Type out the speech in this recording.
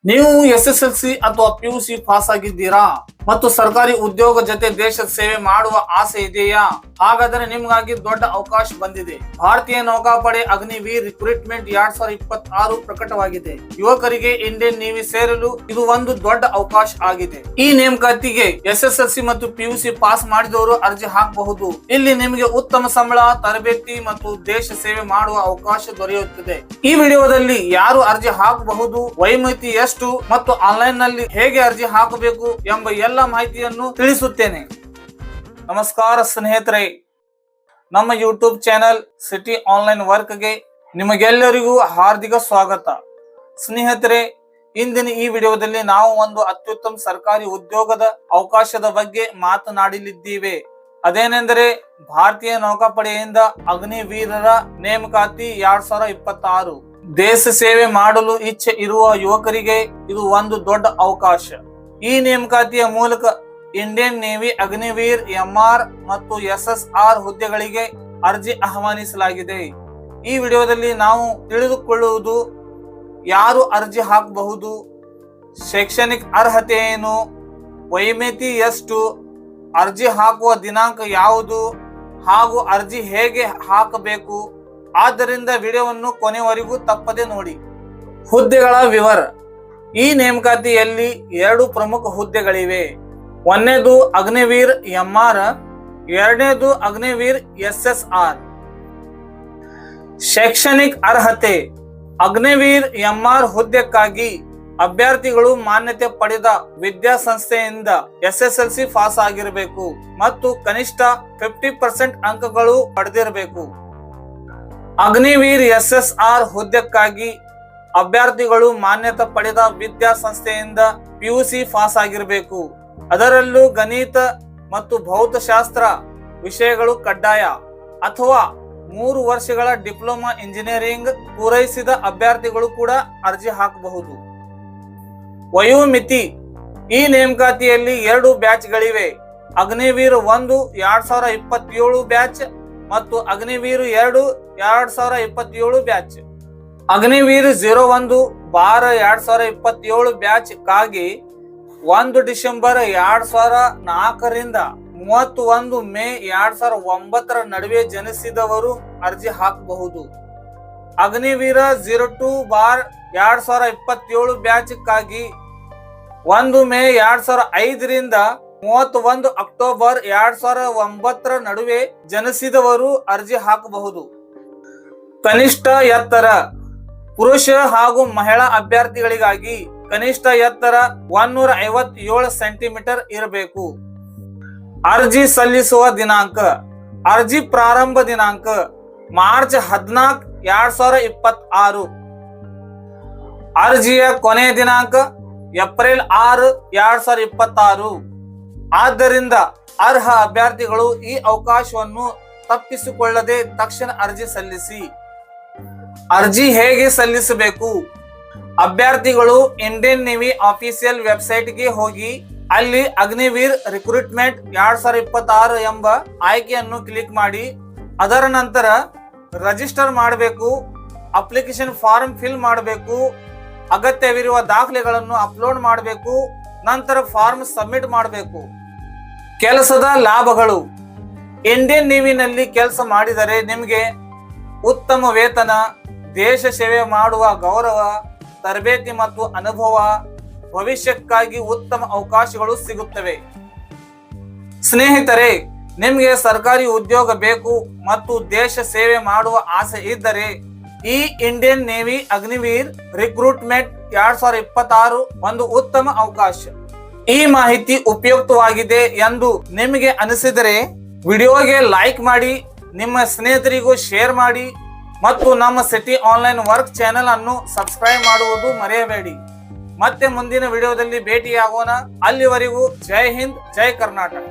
ನೀವು ಎಸ್ಎಸ್ಎಲ್ಸಿ ಅಥವಾ PUC pass ಆಗಿದ್ದೀರಾ ಮತ್ತು ಸರ್ಕಾರಿ ಉದ್ಯೋಗ ಜೊತೆ ದೇಶದ ಸೇವೆ ಮಾಡುವ ಆಸೆ ಇದೆಯಾ? ಹಾಗಾದರೆ ನಿಮಗಾಗಿ ದೊಡ್ಡ ಅವಕಾಶ ಬಂದಿದೆ. ಭಾರತೀಯ ನೌಕಾಪಡೆ ಅಗ್ನಿವೀರ್ ರಿಕ್ರೂಟ್ಮೆಂಟ್ 2026 ಪ್ರಕಟವಾಗಿದೆ. ಯುವಕರಿಗೆ ಇಂಡಿಯನ್ ನೇವಿ ಸೇರಲು ಇದು ಒಂದು ದೊಡ್ಡ ಅವಕಾಶ ಆಗಿದೆ. ಈ ನೇಮಕಾತಿಗೆ ಎಸ್ಎಸ್ಎಲ್ಸಿ ಮತ್ತು ಪಿಯುಸಿ ಪಾಸ್ ಮಾಡಿದವರು ಅರ್ಜಿ ಹಾಕಬಹುದು. ಇಲ್ಲಿ ನಿಮಗೆ ಉತ್ತಮ ಸಂಬಳ, ತರಬೇತಿ ಮತ್ತು ದೇಶ ಸೇವೆ ಮಾಡುವ ಅವಕಾಶ ದೊರೆಯುತ್ತದೆ. ಈ ವಿಡಿಯೋದಲ್ಲಿ ಯಾರು ಅರ್ಜಿ ಹಾಕಬಹುದು, ವಯೋಮಿತಿ ಎಷ್ಟು ಮತ್ತು ಆನ್ಲೈನ್ ನಲ್ಲಿ ಹೇಗೆ ಅರ್ಜಿ ಹಾಕಬೇಕು ಎಂಬ ಎಲ್ಲ ಮಾಹಿತಿಯನ್ನು ತಿಳಿಸುತ್ತೇನೆ. ನಮಸ್ಕಾರ ಸ್ನೇಹಿತರೆ, ನಮ್ಮ ಯೂಟ್ಯೂಬ್ ಚಾನೆಲ್ ಸಿಟಿ ಆನ್ಲೈನ್ ವರ್ಕ್ಗೆ ನಿಮಗೆಲ್ಲರಿಗೂ ಹಾರ್ದಿಕ ಸ್ವಾಗತ. ಸ್ನೇಹಿತರೆ, ಇಂದಿನ ಈ ವಿಡಿಯೋದಲ್ಲಿ ನಾವು ಒಂದು ಅತ್ಯುತ್ತಮ ಸರ್ಕಾರಿ ಉದ್ಯೋಗದ ಅವಕಾಶದ ಬಗ್ಗೆ ಮಾತನಾಡಲಿದ್ದೀವೆ. ಅದೇನೆಂದರೆ ಭಾರತೀಯ ನೌಕಾಪಡೆಯಿಂದ ಅಗ್ನಿವೀರರ ನೇಮಕಾತಿ 2026. ದೇಶ ಸೇವೆ ಮಾಡಲು ಇಚ್ಛೆ ಇರುವ ಯುವಕರಿಗೆ ಇದು ಒಂದು ದೊಡ್ಡ ಅವಕಾಶ. ಈ ನೇಮಕಾತಿಯ ಮೂಲಕ ಇಂಡಿಯನ್ ನೇವಿ ಅಗ್ನಿವೀರ್, ಎಂಆರ್ ಮತ್ತು ಎಸ್ಎಸ್ಆರ್ ಹುದ್ದೆಗಳಿಗೆ ಅರ್ಜಿ ಆಹ್ವಾನಿಸಲಾಗಿದೆ. ಈ ವಿಡಿಯೋದಲ್ಲಿ ನಾವು ತಿಳಿದುಕೊಳ್ಳುವುದು ಯಾರು ಅರ್ಜಿ ಹಾಕಬಹುದು, ಶೈಕ್ಷಣಿಕ ಅರ್ಹತೆ ಏನು, ವಯೋಮಿತಿ ಎಷ್ಟು, ಅರ್ಜಿ ಹಾಕುವ ದಿನಾಂಕ ಯಾವುದು ಹಾಗೂ ಅರ್ಜಿ ಹೇಗೆ ಹಾಕಬೇಕು. ಆದ್ದರಿಂದ ವಿಡಿಯೋವನ್ನು ಕೊನೆವರೆಗೂ ತಪ್ಪದೆ ನೋಡಿ. ಹುದ್ದೆಗಳ ವಿವರ. ಈ ನೇಮಕಾತಿಯಲ್ಲಿ 2 ಪ್ರಮುಖ ಹುದ್ದೆಗಳಿವೆ. ಒಂದನೇದು ಅಗ್ನಿವೀರ್ ಎಂಆರ್, ಎರಡನೇದು ಅಗ್ನಿವೀರ್ ಎಸ್ಎಸ್ಆರ್. ಶೈಕ್ಷಣಿಕ ಅರ್ಹತೆ. ಅಗ್ನಿವೀರ್ ಎಂಆರ್ ಹುದ್ದೆಕ್ಕಾಗಿ ಅಭ್ಯರ್ಥಿಗಳು ಮಾನ್ಯತೆ ಪಡೆದ ವಿದ್ಯಾಸಂಸ್ಥೆಯಿಂದ ಎಸ್ಎಸ್ಎಲ್ಸಿ ಪಾಸ್ ಆಗಿರಬೇಕು ಮತ್ತು ಕನಿಷ್ಠ 50% ಅಂಕಗಳು ಪಡೆದಿರಬೇಕು. ಅಗ್ನಿವೀರ್ ಎಸ್ಎಸ್ಆರ್ ಹುದ್ದೆಕ್ಕಾಗಿ ಅಭ್ಯರ್ಥಿಗಳು ಮಾನ್ಯತೆ ಪಡೆದ ವಿದ್ಯಾಸಂಸ್ಥೆಯಿಂದ ಪಿಯುಸಿ ಪಾಸ್ ಆಗಿರಬೇಕು. ಅದರಲ್ಲೂ ಗಣಿತ ಮತ್ತು ಭೌತಶಾಸ್ತ್ರ ವಿಷಯಗಳು ಕಡ್ಡಾಯ ಅಥವಾ 3 ವರ್ಷಗಳ ಡಿಪ್ಲೊಮಾ ಇಂಜಿನಿಯರಿಂಗ್ ಪೂರೈಸಿದ ಅಭ್ಯರ್ಥಿಗಳು ಕೂಡ ಅರ್ಜಿ ಹಾಕಬಹುದು. ವಯೋಮಿತಿ. ಈ ನೇಮಕಾತಿಯಲ್ಲಿ 2 ಬ್ಯಾಚ್ಗಳಿವೆ. ಅಗ್ನಿವೀರ್ 1 2027 ಬ್ಯಾಚ್ ಮತ್ತು ಅಗ್ನಿವೀರ್ 2 2027 ಬ್ಯಾಚ್. ಅಗ್ನಿವೀರ್ 01/2027 ಬ್ಯಾಚ್ ಗಾಗಿ 1 ಡಿಸೆಂಬರ್ 2004 ರಿಂದ 31 ಮೇ 2009 ನಡುವೆ ಜನಿಸಿದವರು ಅರ್ಜಿ ಹಾಕಬಹುದು. ಅಗ್ನಿವೀರ 02/2027 ಬ್ಯಾಚ್ ಗಾಗಿ 1 ಮೇ 2005 ರಿಂದ 31 ಅಕ್ಟೋಬರ್ 2009 ನಡುವೆ ಜನಿಸಿದವರು ಅರ್ಜಿ ಹಾಕಬಹುದು. ಕನಿಷ್ಠ ಎತ್ತರ. ಪುರುಷ ಹಾಗೂ ಮಹಿಳಾ ಅಭ್ಯರ್ಥಿಗಳಿಗಾಗಿ ಕನಿಷ್ಠ ಎತ್ತರ 157 ಸೆಂಟಿಮೀಟರ್ ಇರಬೇಕು. ಅರ್ಜಿ ಸಲ್ಲಿಸುವ ದಿನಾಂಕ. ಅರ್ಜಿ ಪ್ರಾರಂಭ ದಿನಾಂಕ ಮಾರ್ಚ್ 14, 2026. ಅರ್ಜಿಯ ಕೊನೆಯ ದಿನಾಂಕ ಏಪ್ರಿಲ್ 6, 2026. ಆದ್ದರಿಂದ ಅರ್ಹ ಅಭ್ಯರ್ಥಿಗಳು ಈ ಅವಕಾಶವನ್ನು ತಪ್ಪಿಸಿಕೊಳ್ಳದೆ ತಕ್ಷಣ ಅರ್ಜಿ ಸಲ್ಲಿಸಿ. ಅರ್ಜಿ ಹೇಗೆ ಸಲ್ಲಿಸಬೇಕು? ಅಭ್ಯರ್ಥಿಗಳು ಇಂಡಿಯನ್ ನೇವಿ ಆಫಿಸಿಯಲ್ ವೆಬ್ಸೈಟ್ಗೆ ಹೋಗಿ ಅಲ್ಲಿ ಅಗ್ನಿವೀರ್ ರಿಕ್ರೂಟ್ಮೆಂಟ್ 2026 ಎಂಬ ಆಯ್ಕೆಯನ್ನು ಕ್ಲಿಕ್ ಮಾಡಿ ಅದರ ನಂತರ ರಿಜಿಸ್ಟರ್ ಮಾಡಬೇಕು. ಅಪ್ಲಿಕೇಶನ್ ಫಾರ್ಮ್ ಫಿಲ್ ಮಾಡಬೇಕು. ಅಗತ್ಯವಿರುವ ದಾಖಲೆಗಳನ್ನು ಅಪ್ಲೋಡ್ ಮಾಡಬೇಕು. ನಂತರ ಫಾರ್ಮ್ ಸಬ್ಮಿಟ್ ಮಾಡಬೇಕು. ಕೆಲಸದ ಲಾಭಗಳು. ಇಂಡಿಯನ್ ನೇವಿನಲ್ಲಿ ಕೆಲಸ ಮಾಡಿದರೆ ನಿಮಗೆ ಉತ್ತಮ ವೇತನ, ದೇಶ ಸೇವೆ ಮಾಡುವ ಗೌರವ, ತರಬೇತಿ ಮತ್ತು ಅನುಭವ, ಭವಿಷ್ಯಕ್ಕಾಗಿ ಉತ್ತಮ ಅವಕಾಶಗಳು ಸಿಗುತ್ತವೆ. ಸ್ನೇಹಿತರೆ, ನಿಮಗೆ ಸರ್ಕಾರಿ ಉದ್ಯೋಗ ಬೇಕು ಮತ್ತು ದೇಶ ಸೇವೆ ಮಾಡುವ ಆಸೆ ಇದ್ದರೆ ಈ ಇಂಡಿಯನ್ ನೇವಿ ಅಗ್ನಿವೀರ್ ರಿಕ್ರೂಟ್ಮೆಂಟ್ 2026 ಒಂದು ಉತ್ತಮ ಅವಕಾಶ. ಈ ಮಾಹಿತಿ ಉಪಯುಕ್ತವಾಗಿದೆ ಎಂದು ನಿಮಗೆ ಅನಿಸಿದರೆ ವಿಡಿಯೋಗೆ ಲೈಕ್ ಮಾಡಿ, ನಿಮ್ಮ ಸ್ನೇಹಿತರಿಗೂ ಶೇರ್ ಮಾಡಿ ಮತ್ತು ನಮ್ಮ ಸಿಟಿ ಆನ್ಲೈನ್ ವರ್ಕ್ ಚಾನೆಲ್ ಅನ್ನು ಸಬ್ಸ್ಕ್ರೈಬ್ ಮಾಡುವುದು ಮರೆಯಬೇಡಿ. ಮತ್ತೆ ಮುಂದಿನ ವಿಡಿಯೋದಲ್ಲಿ ಭೇಟಿಯಾಗೋಣ. ಅಲ್ಲಿವರೆಗೂ ಜೈ ಹಿಂದ್, ಜೈ ಕರ್ನಾಟಕ.